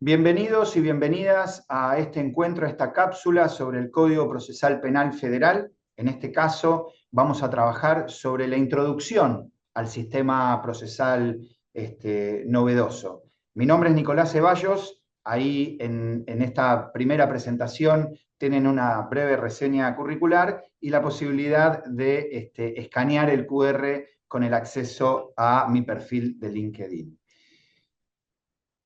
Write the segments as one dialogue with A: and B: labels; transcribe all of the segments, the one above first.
A: Bienvenidos y bienvenidas a este encuentro, a esta cápsula sobre el Código Procesal Penal Federal. En este caso vamos a trabajar sobre la introducción al sistema procesal novedoso. Mi nombre es Nicolás Ceballos. Ahí en esta primera presentación tienen una breve reseña curricular y la posibilidad de escanear el QR con el acceso a mi perfil de LinkedIn.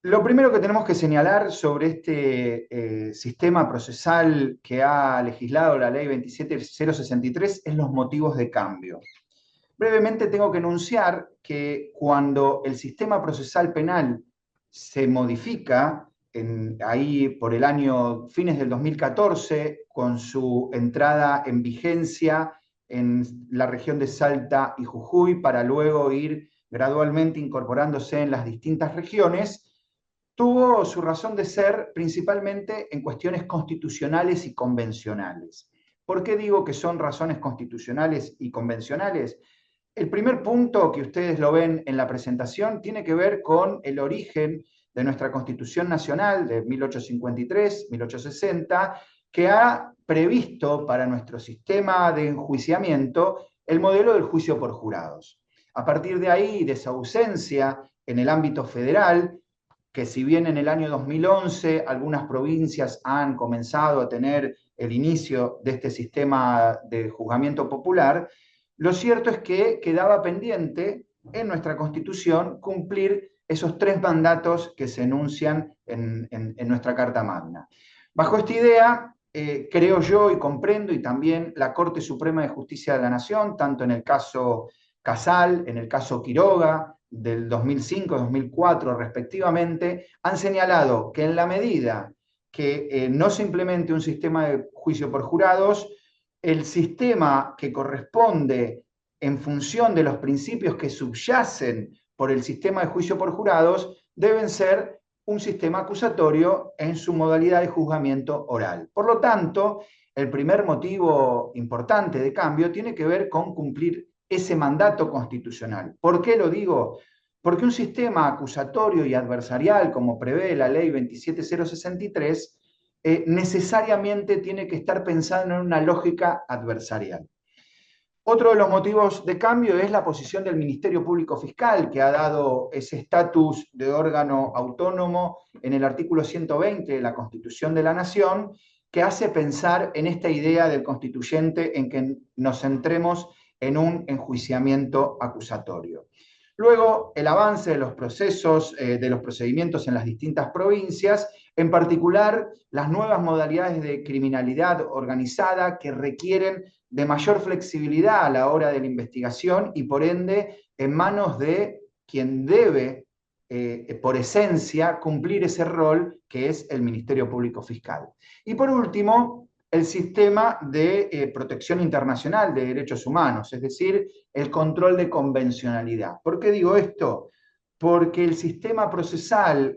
A: Lo primero que tenemos que señalar sobre este sistema procesal que ha legislado la Ley 27063 es los motivos de cambio. Brevemente tengo que enunciar que cuando el sistema procesal penal se modifica, ahí por el año fines del 2014, con su entrada en vigencia en la región de Salta y Jujuy, para luego ir gradualmente incorporándose en las distintas regiones, tuvo su razón de ser principalmente en cuestiones constitucionales y convencionales. ¿Por qué digo que son razones constitucionales y convencionales? El primer punto que ustedes lo ven en la presentación tiene que ver con el origen de nuestra Constitución Nacional de 1853-1860, que ha previsto para nuestro sistema de enjuiciamiento el modelo del juicio por jurados. A partir de ahí, de esa ausencia en el ámbito federal, que si bien en el año 2011 algunas provincias han comenzado a tener el inicio de este sistema de juzgamiento popular, lo cierto es que quedaba pendiente en nuestra Constitución cumplir esos 3 mandatos que se enuncian en nuestra Carta Magna. Bajo esta idea, creo yo y comprendo, y también la Corte Suprema de Justicia de la Nación, tanto en el caso Casal, en el caso Quiroga, del 2005-2004 respectivamente, han señalado que en la medida que no se implemente un sistema de juicio por jurados, el sistema que corresponde en función de los principios que subyacen por el sistema de juicio por jurados deben ser un sistema acusatorio en su modalidad de juzgamiento oral. Por lo tanto, el primer motivo importante de cambio tiene que ver con cumplir ese mandato constitucional. ¿Por qué lo digo? Porque un sistema acusatorio y adversarial, como prevé la Ley 27063, necesariamente tiene que estar pensando en una lógica adversarial. Otro de los motivos de cambio es la posición del Ministerio Público Fiscal, que ha dado ese estatus de órgano autónomo en el artículo 120 de la Constitución de la Nación, que hace pensar en esta idea del constituyente en que nos centremos en un enjuiciamiento acusatorio. Luego, el avance de los procesos, de los procedimientos en las distintas provincias, en particular las nuevas modalidades de criminalidad organizada que requieren de mayor flexibilidad a la hora de la investigación y por ende en manos de quien debe, por esencia, cumplir ese rol que es el Ministerio Público Fiscal. Y por último, el sistema de protección internacional de derechos humanos, es decir, el control de convencionalidad. ¿Por qué digo esto? Porque el sistema procesal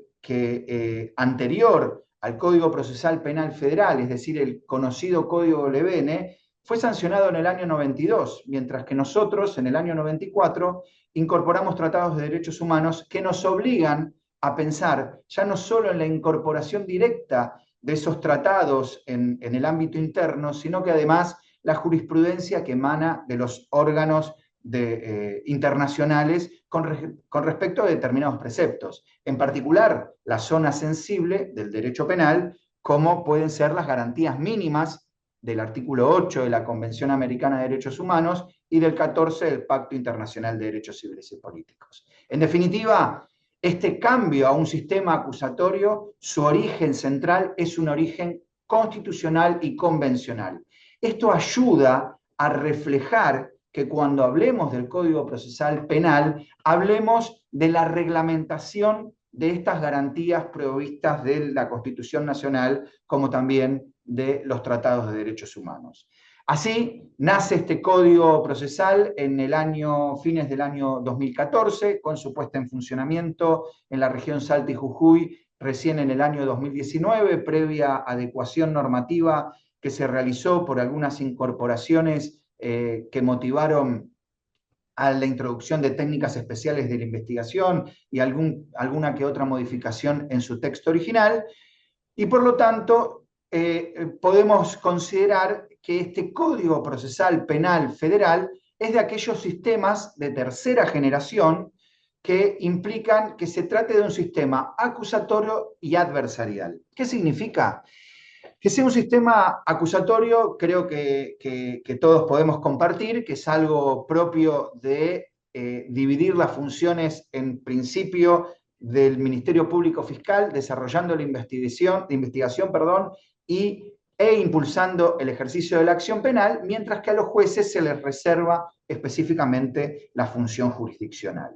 A: anterior al Código Procesal Penal Federal, es decir, el conocido Código Levene, fue sancionado en el año 92, mientras que nosotros en el año 94 incorporamos tratados de derechos humanos que nos obligan a pensar ya no solo en la incorporación directa de esos tratados en el ámbito interno, sino que además la jurisprudencia que emana de los órganos internacionales con respecto a determinados preceptos, en particular la zona sensible del derecho penal, como pueden ser las garantías mínimas del artículo 8 de la Convención Americana de Derechos Humanos y del 14 del Pacto Internacional de Derechos Civiles y Políticos. En definitiva, este cambio a un sistema acusatorio, su origen central es un origen constitucional y convencional. Esto ayuda a reflejar que cuando hablemos del Código Procesal Penal, hablemos de la reglamentación de estas garantías provistas de la Constitución Nacional, como también de los tratados de derechos humanos. Así nace este Código Procesal en fines del año 2014, con su puesta en funcionamiento en la región Salta y Jujuy recién en el año 2019, previa adecuación normativa que se realizó por algunas incorporaciones que motivaron a la introducción de técnicas especiales de la investigación y alguna que otra modificación en su texto original, y por lo tanto podemos considerar que este Código Procesal Penal Federal es de aquellos sistemas de tercera generación que implican que se trate de un sistema acusatorio y adversarial. ¿Qué significa? Que sea un sistema acusatorio, creo que todos podemos compartir, que es algo propio de dividir las funciones en principio del Ministerio Público Fiscal, desarrollando la investigación, e impulsando el ejercicio de la acción penal, mientras que a los jueces se les reserva específicamente la función jurisdiccional.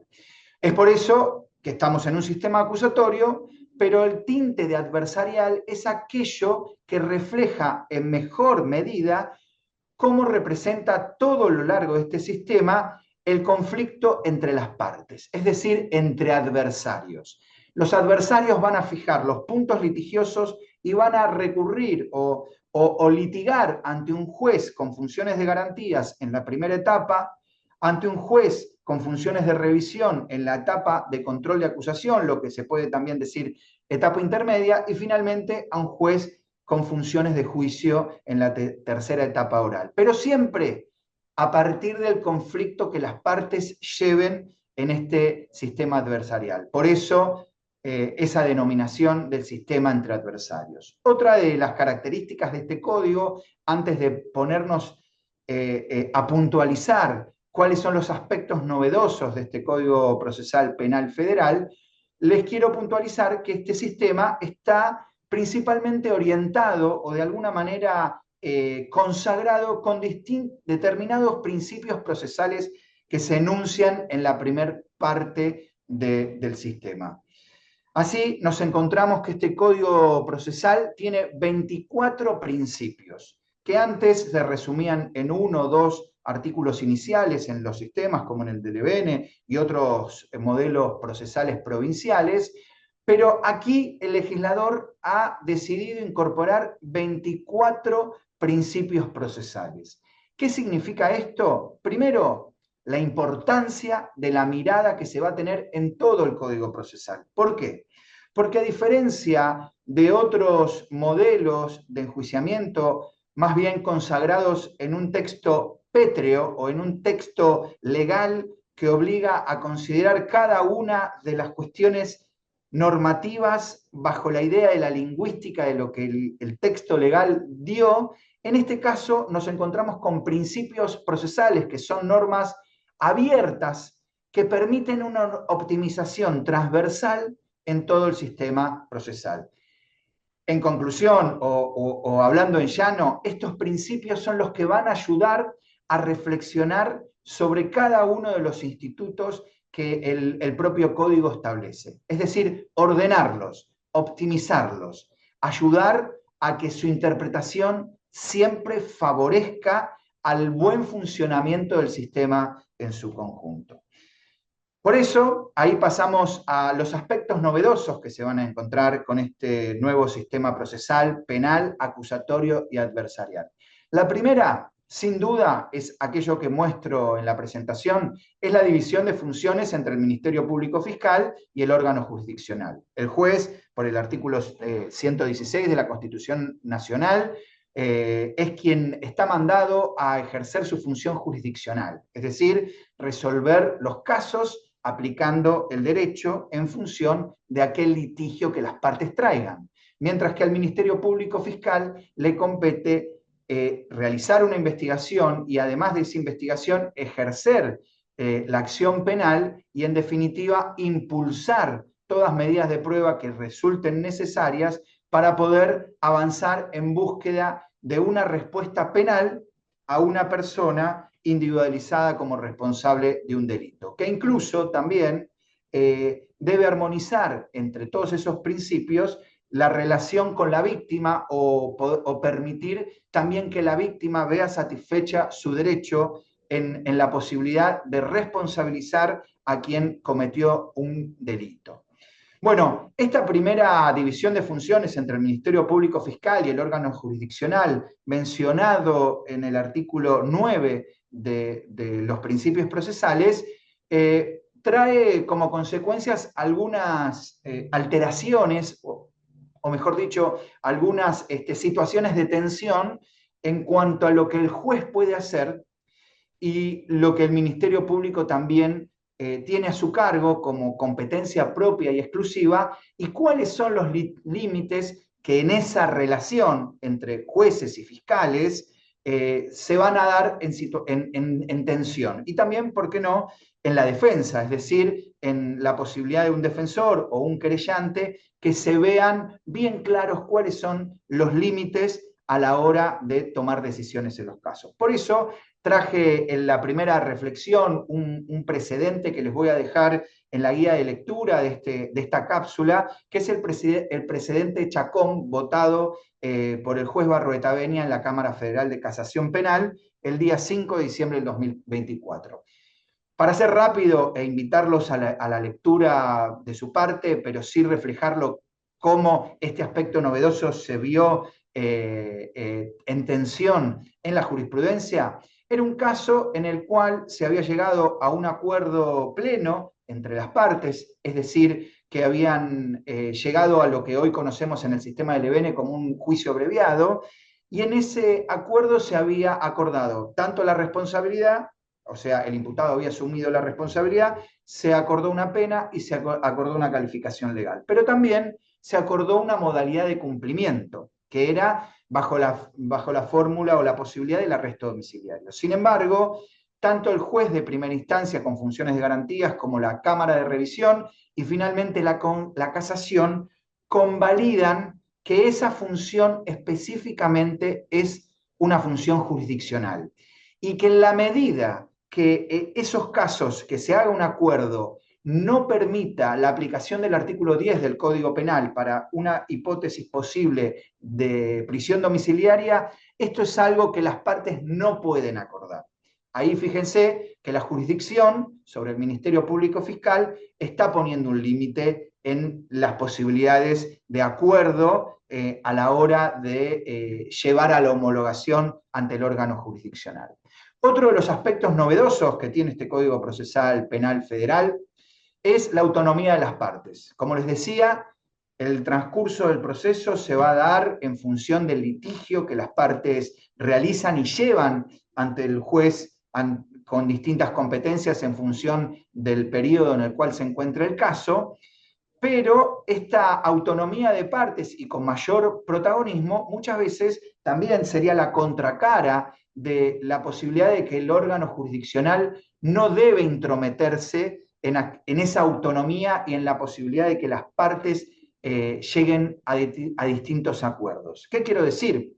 A: Es por eso que estamos en un sistema acusatorio, pero el tinte de adversarial es aquello que refleja en mejor medida cómo representa todo lo largo de este sistema el conflicto entre las partes, es decir, entre adversarios. Los adversarios van a fijar los puntos litigiosos y van a recurrir o litigar ante un juez con funciones de garantías en la primera etapa, ante un juez con funciones de revisión en la etapa de control de acusación, lo que se puede también decir etapa intermedia, y finalmente a un juez con funciones de juicio en la tercera etapa oral. Pero siempre a partir del conflicto que las partes lleven en este sistema adversarial. Por eso, esa denominación del sistema entre adversarios. Otra de las características de este código, antes de ponernos a puntualizar cuáles son los aspectos novedosos de este Código Procesal Penal Federal, les quiero puntualizar que este sistema está principalmente orientado o de alguna manera consagrado con determinados principios procesales que se enuncian en la primera parte del sistema. Así nos encontramos que este código procesal tiene 24 principios, que antes se resumían en 1 o 2 artículos iniciales en los sistemas, como en el del EBN y otros modelos procesales provinciales, pero aquí el legislador ha decidido incorporar 24 principios procesales. ¿Qué significa esto? Primero, la importancia de la mirada que se va a tener en todo el Código Procesal. ¿Por qué? Porque a diferencia de otros modelos de enjuiciamiento más bien consagrados en un texto pétreo o en un texto legal que obliga a considerar cada una de las cuestiones normativas bajo la idea de la lingüística de lo que el texto legal dio, en este caso nos encontramos con principios procesales que son normas abiertas que permiten una optimización transversal en todo el sistema procesal. En conclusión, o hablando en llano, estos principios son los que van a ayudar a reflexionar sobre cada uno de los institutos que el propio código establece. Es decir, ordenarlos, optimizarlos, ayudar a que su interpretación siempre favorezca al buen funcionamiento del sistema en su conjunto. Por eso, ahí pasamos a los aspectos novedosos que se van a encontrar con este nuevo sistema procesal, penal, acusatorio y adversarial. La primera, sin duda, es aquello que muestro en la presentación, es la división de funciones entre el Ministerio Público Fiscal y el órgano jurisdiccional. El juez, por el artículo 116 de la Constitución Nacional, es quien está mandado a ejercer su función jurisdiccional, es decir, resolver los casos aplicando el derecho en función de aquel litigio que las partes traigan, mientras que al Ministerio Público Fiscal le compete realizar una investigación y además de esa investigación ejercer la acción penal y en definitiva impulsar todas medidas de prueba que resulten necesarias para poder avanzar en búsqueda de una respuesta penal a una persona individualizada como responsable de un delito, que incluso también debe armonizar entre todos esos principios la relación con la víctima o permitir también que la víctima vea satisfecha su derecho en la posibilidad de responsabilizar a quien cometió un delito. Bueno, esta primera división de funciones entre el Ministerio Público Fiscal y el órgano jurisdiccional, mencionado en el artículo 9 de los principios procesales, trae como consecuencias algunas alteraciones, o mejor dicho, algunas situaciones de tensión en cuanto a lo que el juez puede hacer y lo que el Ministerio Público también tiene a su cargo como competencia propia y exclusiva, y cuáles son los límites que en esa relación entre jueces y fiscales se van a dar en tensión. Y también, ¿por qué no?, en la defensa, es decir, en la posibilidad de un defensor o un querellante que se vean bien claros cuáles son los límites a la hora de tomar decisiones en los casos. Por eso traje en la primera reflexión un precedente que les voy a dejar en la guía de lectura de esta cápsula, que es el precedente Chacón, votado por el juez Barroetaveña en la Cámara Federal de Casación Penal el día 5 de diciembre del 2024. Para ser rápido e invitarlos a la lectura de su parte, pero sí reflejarlo cómo este aspecto novedoso se vio en tensión en la jurisprudencia, era un caso en el cual se había llegado a un acuerdo pleno entre las partes, es decir, que habían llegado a lo que hoy conocemos en el sistema del EBN como un juicio abreviado, y en ese acuerdo se había acordado tanto la responsabilidad, o sea, el imputado había asumido la responsabilidad, se acordó una pena y se acordó una calificación legal. Pero también se acordó una modalidad de cumplimiento, que era bajo la fórmula o la posibilidad del arresto domiciliario. Sin embargo, tanto el juez de primera instancia con funciones de garantías como la Cámara de Revisión y finalmente la Casación convalidan que esa función específicamente es una función jurisdiccional y que en la medida que esos casos, que se haga un acuerdo, no permita la aplicación del artículo 10 del Código Penal para una hipótesis posible de prisión domiciliaria, esto es algo que las partes no pueden acordar. Ahí fíjense que la jurisdicción sobre el Ministerio Público Fiscal está poniendo un límite en las posibilidades de acuerdo a la hora de llevar a la homologación ante el órgano jurisdiccional. Otro de los aspectos novedosos que tiene este Código Procesal Penal Federal es la autonomía de las partes. Como les decía, el transcurso del proceso se va a dar en función del litigio que las partes realizan y llevan ante el juez con distintas competencias en función del periodo en el cual se encuentra el caso, pero esta autonomía de partes y con mayor protagonismo muchas veces también sería la contracara de la posibilidad de que el órgano jurisdiccional no debe intrometerse en esa autonomía y en la posibilidad de que las partes lleguen a distintos acuerdos. ¿Qué quiero decir?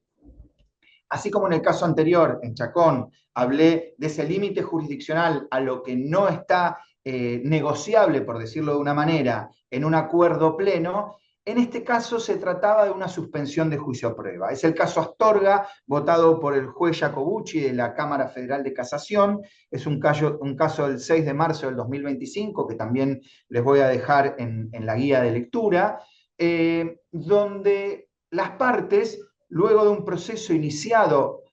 A: Así como en el caso anterior, en Chacón, hablé de ese límite jurisdiccional a lo que no está negociable, por decirlo de una manera, en un acuerdo pleno, en este caso se trataba de una suspensión de juicio a prueba. Es el caso Astorga, votado por el juez Jacobucci de la Cámara Federal de Casación. Es un caso del 6 de marzo del 2025, que también les voy a dejar en la guía de lectura, donde las partes, luego de un proceso iniciado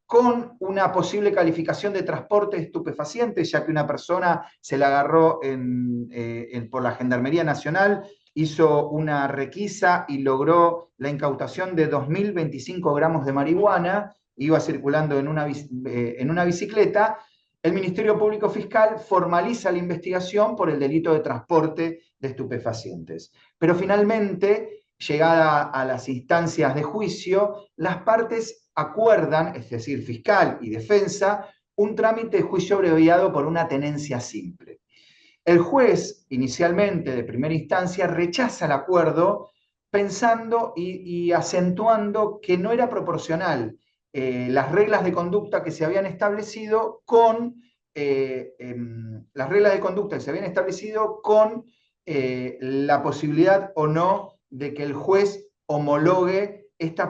A: con una posible calificación de transporte de estupefacientes, ya que una persona se la agarró por la Gendarmería Nacional, hizo una requisa y logró la incautación de 2.025 gramos de marihuana, iba circulando en una bicicleta. El Ministerio Público Fiscal formaliza la investigación por el delito de transporte de estupefacientes. Pero finalmente, llegada a las instancias de juicio, las partes acuerdan, es decir, fiscal y defensa, un trámite de juicio abreviado por una tenencia simple. El juez, inicialmente de primera instancia, rechaza el acuerdo pensando y acentuando que no era proporcional las reglas de conducta que se habían establecido con la posibilidad o no de que el juez homologue este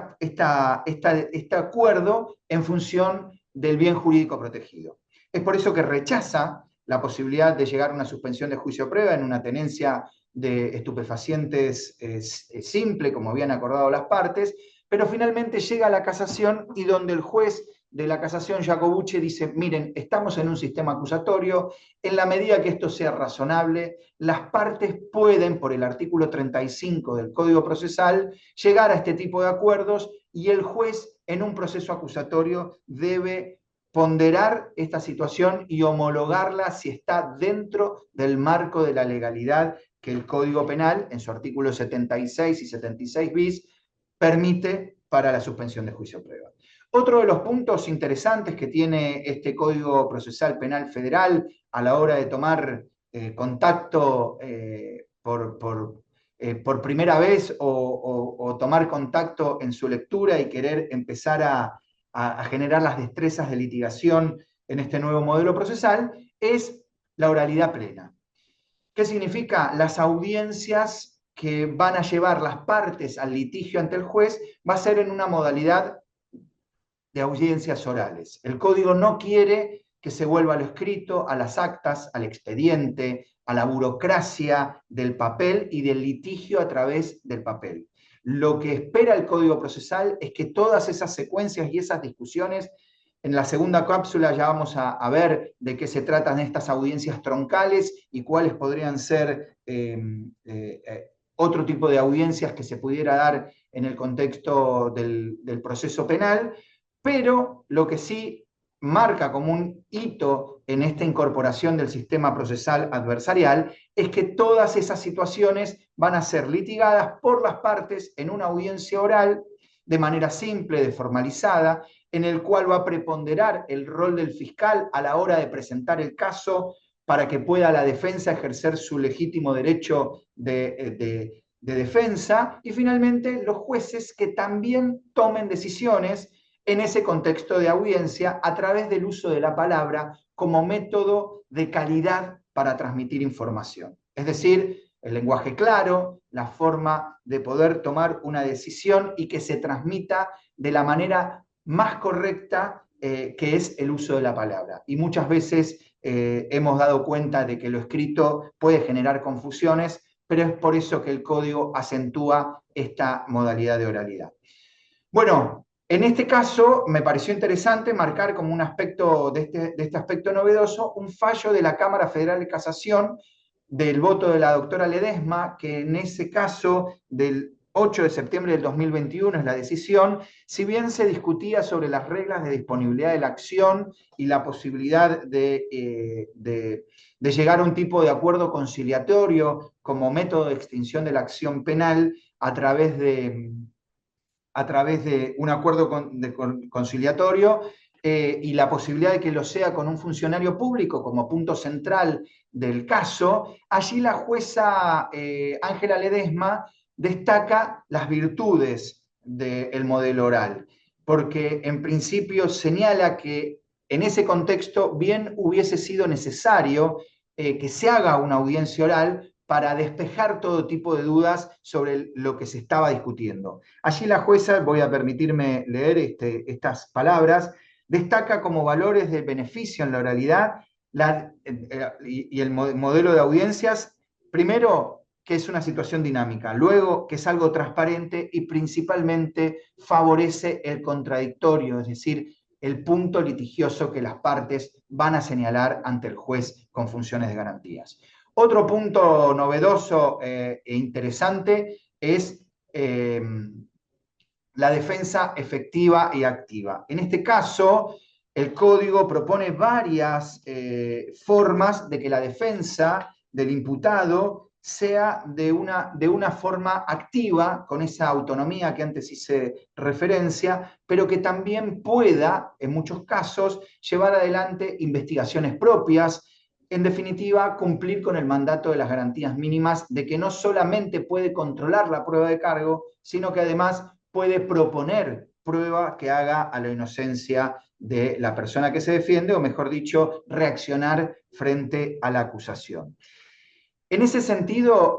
A: acuerdo en función del bien jurídico protegido. Es por eso que rechaza la posibilidad de llegar a una suspensión de juicio a prueba en una tenencia de estupefacientes simple, como habían acordado las partes, pero finalmente llega a la casación y donde el juez de la casación, Jacobucci, dice, miren, estamos en un sistema acusatorio, en la medida que esto sea razonable, las partes pueden, por el artículo 35 del Código Procesal, llegar a este tipo de acuerdos y el juez en un proceso acusatorio debe ponderar esta situación y homologarla si está dentro del marco de la legalidad que el Código Penal, en su artículo 76 y 76 bis, permite para la suspensión de juicio prueba. Otro de los puntos interesantes que tiene este Código Procesal Penal Federal a la hora de tomar contacto por primera vez o tomar contacto en su lectura y querer empezar a generar las destrezas de litigación en este nuevo modelo procesal, es la oralidad plena. ¿Qué significa? Las audiencias que van a llevar las partes al litigio ante el juez va a ser en una modalidad de audiencias orales. El código no quiere que se vuelva a lo escrito, a las actas, al expediente, a la burocracia del papel y del litigio a través del papel. Lo que espera el Código Procesal es que todas esas secuencias y esas discusiones, en la segunda cápsula ya vamos a ver de qué se tratan estas audiencias troncales y cuáles podrían ser otro tipo de audiencias que se pudiera dar en el contexto del proceso penal, pero lo que sí marca como un hito en esta incorporación del sistema procesal adversarial es que todas esas situaciones van a ser litigadas por las partes en una audiencia oral de manera simple, desformalizada, en el cual va a preponderar el rol del fiscal a la hora de presentar el caso para que pueda la defensa ejercer su legítimo derecho de defensa, y finalmente los jueces que también tomen decisiones en ese contexto de audiencia a través del uso de la palabra como método de calidad para transmitir información. Es decir, el lenguaje claro, la forma de poder tomar una decisión y que se transmita de la manera más correcta, que es el uso de la palabra. Y muchas veces hemos dado cuenta de que lo escrito puede generar confusiones, pero es por eso que el código acentúa esta modalidad de oralidad. Bueno, en este caso me pareció interesante marcar como un aspecto de este aspecto novedoso un fallo de la Cámara Federal de Casación del voto de la doctora Ledesma, que en ese caso del 8 de septiembre del 2021 es la decisión, si bien se discutía sobre las reglas de disponibilidad de la acción y la posibilidad de llegar a un tipo de acuerdo conciliatorio como método de extinción de la acción penal a través de un acuerdo conciliatorio y la posibilidad de que lo sea con un funcionario público como punto central del caso, allí la jueza Ángela Ledesma destaca las virtudes del modelo oral, porque en principio señala que en ese contexto bien hubiese sido necesario que se haga una audiencia oral para despejar todo tipo de dudas sobre lo que se estaba discutiendo. Allí la jueza, voy a permitirme leer estas palabras, destaca como valores de beneficio en la oralidad y el modelo de audiencias, primero, que es una situación dinámica, luego, que es algo transparente y principalmente favorece el contradictorio, es decir, el punto litigioso que las partes van a señalar ante el juez con funciones de garantías. Otro punto novedoso e interesante es la defensa efectiva y activa. En este caso, el código propone varias formas de que la defensa del imputado sea de una forma activa, con esa autonomía que antes hice referencia, pero que también pueda, en muchos casos, llevar adelante investigaciones propias, en definitiva, cumplir con el mandato de las garantías mínimas de que no solamente puede controlar la prueba de cargo, sino que además puede proponer prueba que haga a la inocencia de la persona que se defiende, o mejor dicho, reaccionar frente a la acusación. En ese sentido,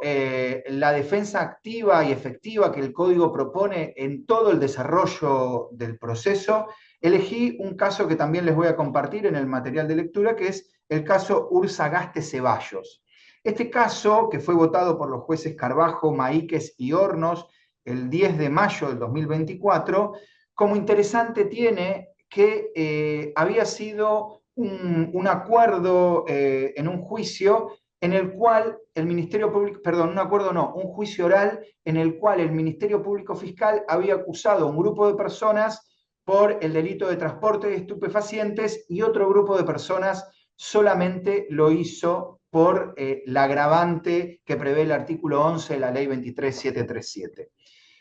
A: la defensa activa y efectiva que el código propone en todo el desarrollo del proceso, elegí un caso que también les voy a compartir en el material de lectura, que es el caso Ursagaste Ceballos. Este caso, que fue votado por los jueces Carbajo, Maíquez y Hornos el 10 de mayo del 2024, como interesante tiene que había sido un acuerdo en un juicio en el cual el Ministerio Público, perdón, un acuerdo no, un juicio oral en el cual el Ministerio Público Fiscal había acusado a un grupo de personas por el delito de transporte de estupefacientes y otro grupo de personas solamente lo hizo por la agravante que prevé el artículo 11 de la ley 23737.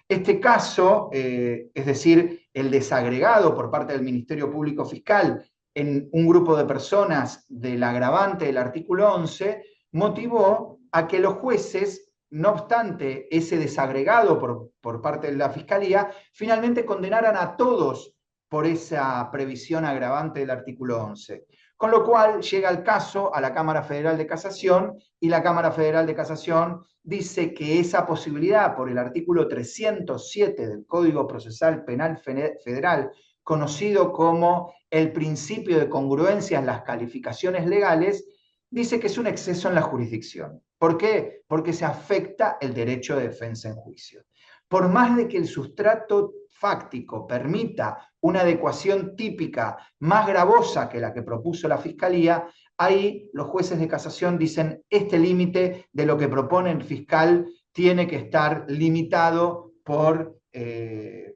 A: Este caso, es decir, el desagregado por parte del Ministerio Público Fiscal en un grupo de personas del agravante del artículo 11, motivó a que los jueces, no obstante ese desagregado por parte de la Fiscalía, finalmente condenaran a todos por esa previsión agravante del artículo 11. Con lo cual llega el caso a la Cámara Federal de Casación y la Cámara Federal de Casación dice que esa posibilidad por el artículo 307 del Código Procesal Penal Federal, conocido como el principio de congruencia en las calificaciones legales, dice que es un exceso en la jurisdicción. ¿Por qué? Porque se afecta el derecho de defensa en juicio. Por más de que el sustrato fáctico permita una adecuación típica más gravosa que la que propuso la Fiscalía, ahí los jueces de casación dicen este límite de lo que propone el fiscal tiene que estar limitado por el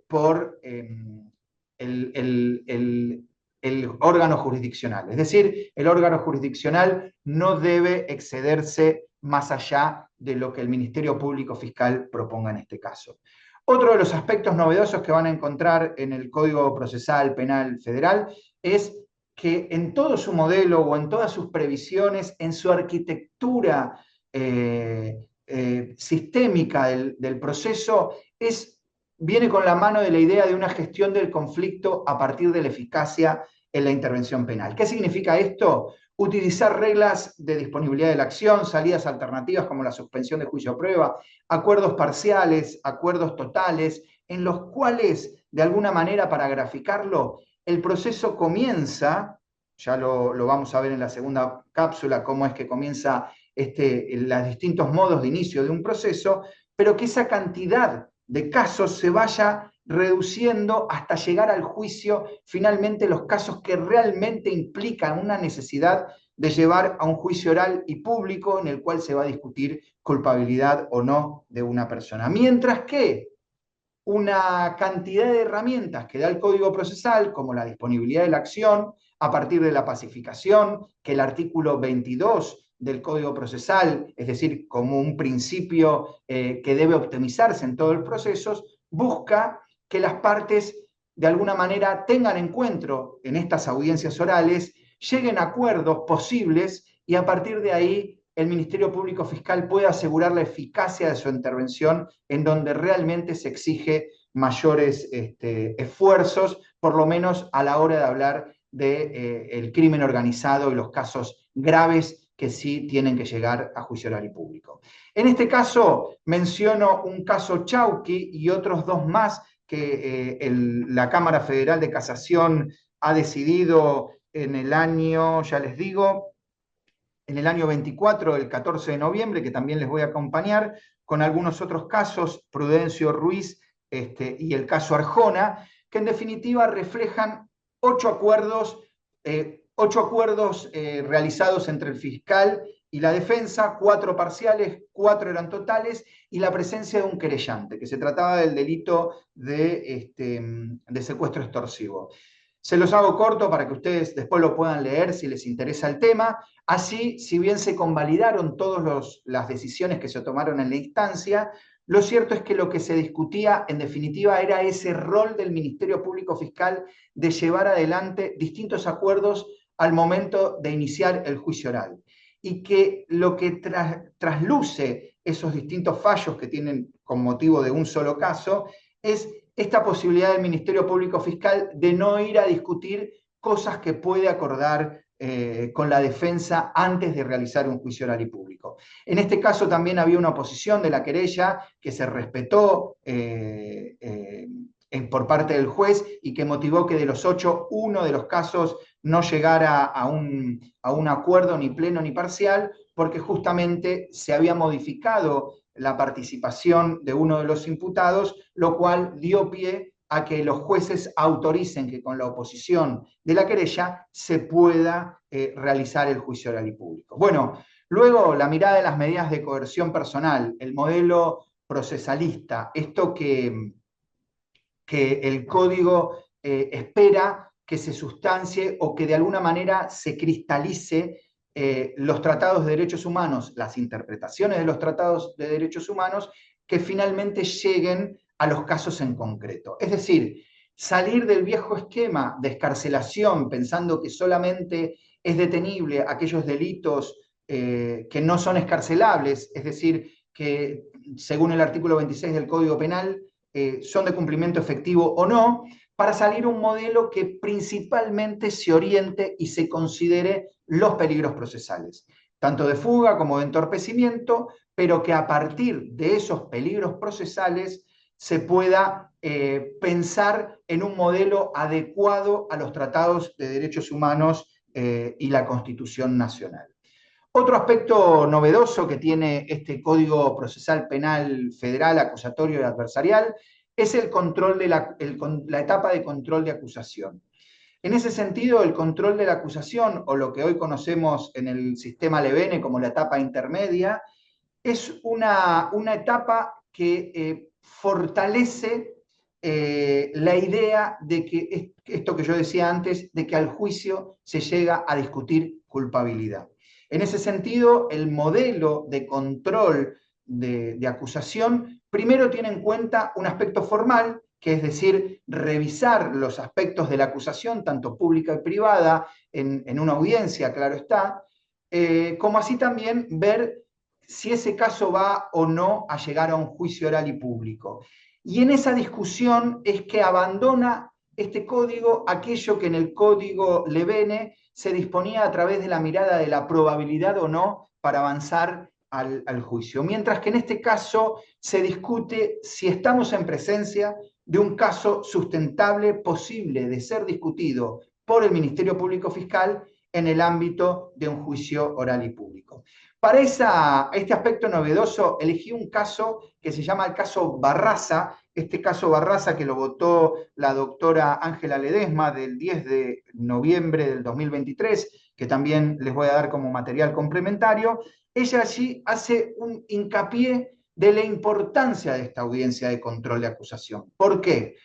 A: órgano jurisdiccional. Es decir, el órgano jurisdiccional no debe excederse más allá de lo que el Ministerio Público Fiscal proponga en este caso. Otro de los aspectos novedosos que van a encontrar en el Código Procesal Penal Federal es que en todo su modelo o en todas sus previsiones, en su arquitectura sistémica del proceso, viene con la mano de la idea de una gestión del conflicto a partir de la eficacia en la intervención penal. ¿Qué significa esto? Utilizar reglas de disponibilidad de la acción, salidas alternativas como la suspensión de juicio a prueba, acuerdos parciales, acuerdos totales, en los cuales, de alguna manera, para graficarlo, el proceso comienza, ya lo vamos a ver en la segunda cápsula, cómo es que comienza los distintos modos de inicio de un proceso, pero que esa cantidad de casos se vaya reduciendo hasta llegar al juicio, finalmente los casos que realmente implican una necesidad de llevar a un juicio oral y público en el cual se va a discutir culpabilidad o no de una persona. Mientras que una cantidad de herramientas que da el Código Procesal, como la disponibilidad de la acción, a partir de la pacificación, que el artículo 22 del Código Procesal, es decir, como un principio que debe optimizarse en todos los procesos, busca que las partes de alguna manera tengan encuentro en estas audiencias orales, lleguen a acuerdos posibles y a partir de ahí el Ministerio Público Fiscal puede asegurar la eficacia de su intervención en donde realmente se exige mayores esfuerzos, por lo menos a la hora de hablar del crimen organizado y los casos graves que sí tienen que llegar a juicio oral y público. En este caso menciono un caso Chauqui y otros dos más que la Cámara Federal de Casación ha decidido en el año, ya les digo, en el año 24, el 14 de noviembre, que también les voy a acompañar, con algunos otros casos, Prudencio Ruiz y el caso Arjona, que en definitiva reflejan 8 acuerdos realizados entre el fiscal y la defensa, 4 parciales, 4 eran totales, y la presencia de un querellante, que se trataba del delito de secuestro extorsivo. Se los hago corto para que ustedes después lo puedan leer si les interesa el tema. Así, si bien se convalidaron todas las decisiones que se tomaron en la instancia, lo cierto es que lo que se discutía en definitiva era ese rol del Ministerio Público Fiscal de llevar adelante distintos acuerdos al momento de iniciar el juicio oral. Y que lo que trasluce esos distintos fallos que tienen con motivo de un solo caso es esta posibilidad del Ministerio Público Fiscal de no ir a discutir cosas que puede acordar con la defensa antes de realizar un juicio oral y público. En este caso también había una oposición de la querella que se respetó por parte del juez y que motivó que de los 8, uno de los casos no llegara a un acuerdo ni pleno ni parcial, porque justamente se había modificado la participación de uno de los imputados, lo cual dio pie a que los jueces autoricen que con la oposición de la querella se pueda realizar el juicio oral y público. Bueno, luego la mirada de las medidas de coerción personal, el modelo procesalista, esto que el código espera que se sustancie o que de alguna manera se cristalice los tratados de derechos humanos, las interpretaciones de los tratados de derechos humanos, que finalmente lleguen a los casos en concreto. Es decir, salir del viejo esquema de escarcelación pensando que solamente es detenible aquellos delitos que no son escarcelables, es decir, que según el artículo 26 del Código Penal son de cumplimiento efectivo o no, para salir un modelo que principalmente se oriente y se considere los peligros procesales, tanto de fuga como de entorpecimiento, pero que a partir de esos peligros procesales se pueda pensar en un modelo adecuado a los tratados de derechos humanos y la Constitución Nacional. Otro aspecto novedoso que tiene este Código Procesal Penal Federal, acusatorio y adversarial, es el control de la etapa de control de acusación. En ese sentido, el control de la acusación, o lo que hoy conocemos en el sistema Levene como la etapa intermedia, es una etapa que fortalece la idea de que, esto que yo decía antes, de que al juicio se llega a discutir culpabilidad. En ese sentido, el modelo de control de acusación primero tiene en cuenta un aspecto formal, que es decir, revisar los aspectos de la acusación, tanto pública y privada, en una audiencia, claro está, como así también ver si ese caso va o no a llegar a un juicio oral y público. Y en esa discusión es que abandona este código aquello que en el código Levene se disponía a través de la mirada de la probabilidad o no para avanzar al juicio. Mientras que en este caso se discute si estamos en presencia de un caso sustentable posible de ser discutido por el Ministerio Público Fiscal en el ámbito de un juicio oral y público. Para este aspecto novedoso elegí un caso que se llama el caso Barraza, este caso Barraza que lo votó la doctora Ángela Ledesma del 10 de noviembre del 2023, que también les voy a dar como material complementario. Ella allí hace un hincapié de la importancia de esta audiencia de control de acusación. ¿Por qué?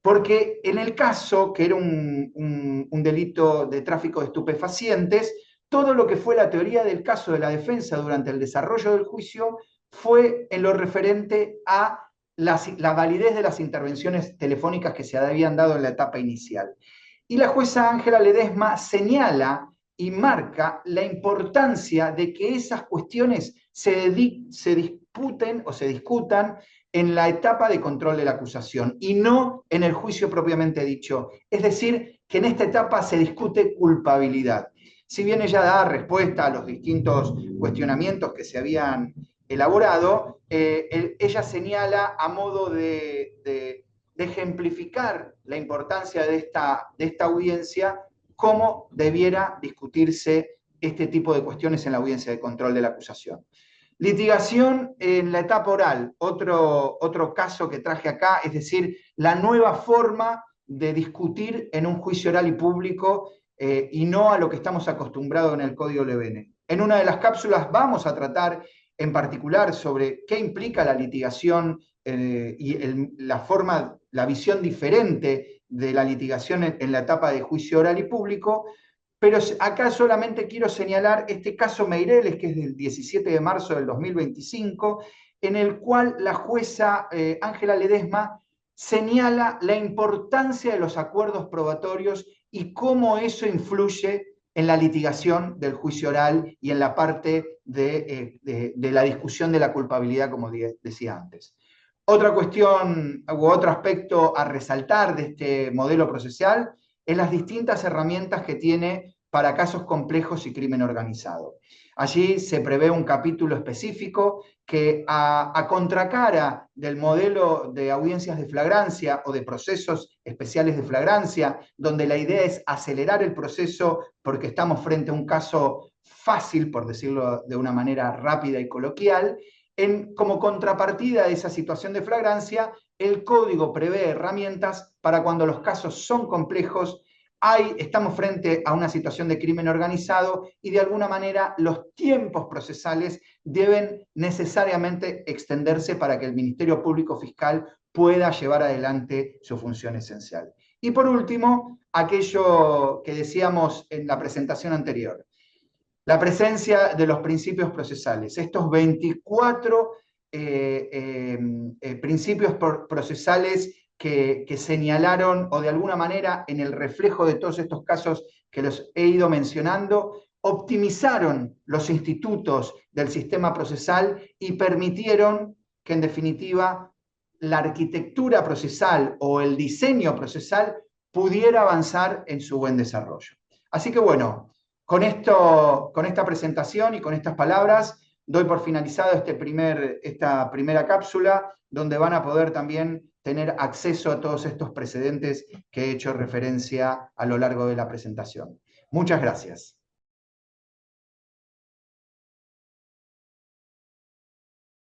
A: Porque en el caso, que era un delito de tráfico de estupefacientes, todo lo que fue la teoría del caso de la defensa durante el desarrollo del juicio fue en lo referente a la validez de las intervenciones telefónicas que se habían dado en la etapa inicial. Y la jueza Ángela Ledesma señala y marca la importancia de que esas cuestiones se disputen o se discutan en la etapa de control de la acusación y no en el juicio propiamente dicho. Es decir, que en esta etapa se discute culpabilidad. Si bien ella da respuesta a los distintos cuestionamientos que se habían elaborado, ella señala a modo de ejemplificar la importancia de esta audiencia, cómo debiera discutirse este tipo de cuestiones en la audiencia de control de la acusación. Litigación en la etapa oral, otro caso que traje acá, es decir, la nueva forma de discutir en un juicio oral y público y no a lo que estamos acostumbrados en el Código Levene. En una de las cápsulas vamos a tratar en particular sobre qué implica la litigación y la visión diferente de la litigación en la etapa de juicio oral y público, pero acá solamente quiero señalar este caso Meireles, que es del 17 de marzo del 2025, en el cual la jueza Ángela Ledesma señala la importancia de los acuerdos probatorios y cómo eso influye en la litigación del juicio oral y en la parte de la discusión de la culpabilidad, como decía antes. Otra cuestión u otro aspecto a resaltar de este modelo procesal es las distintas herramientas que tiene para casos complejos y crimen organizado. Allí se prevé un capítulo específico que a contracara del modelo de audiencias de flagrancia o de procesos especiales de flagrancia, donde la idea es acelerar el proceso porque estamos frente a un caso fácil, por decirlo de una manera rápida y coloquial, como contrapartida de esa situación de flagrancia, el código prevé herramientas para cuando los casos son complejos, estamos frente a una situación de crimen organizado y de alguna manera los tiempos procesales deben necesariamente extenderse para que el Ministerio Público Fiscal pueda llevar adelante su función esencial. Y por último, aquello que decíamos en la presentación anterior, la presencia de los principios procesales, estos 24 principios procesales que señalaron, o de alguna manera en el reflejo de todos estos casos que los he ido mencionando, optimizaron los institutos del sistema procesal y permitieron que en definitiva la arquitectura procesal o el diseño procesal pudiera avanzar en su buen desarrollo. Así que bueno, con esta presentación y con estas palabras, doy por finalizado esta primera cápsula, donde van a poder también tener acceso a todos estos precedentes que he hecho referencia a lo largo de la presentación. Muchas gracias.